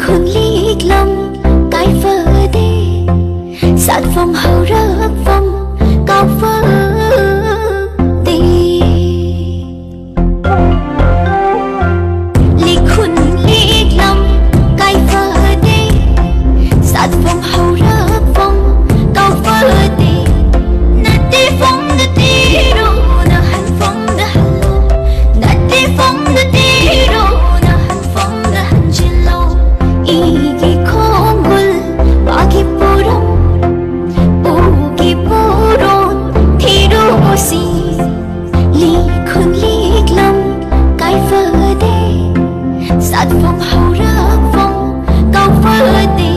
khôn liếc lòng cái vơ đê sát phong hầu rớt phong cao vơ đê liếc khôn liếc lòng cái vơ đê sát phong hầu rớt phong cao vơ đê nát đê phong nát đê rô na hành phong na hành lô nát đê phong nát đê rô na hành phong na hành trên lô igi khom gul bagi puram ugi puron thiru si li khun liếc lòng cái vơ đê sát phong hầu rớt phong cao vơ đê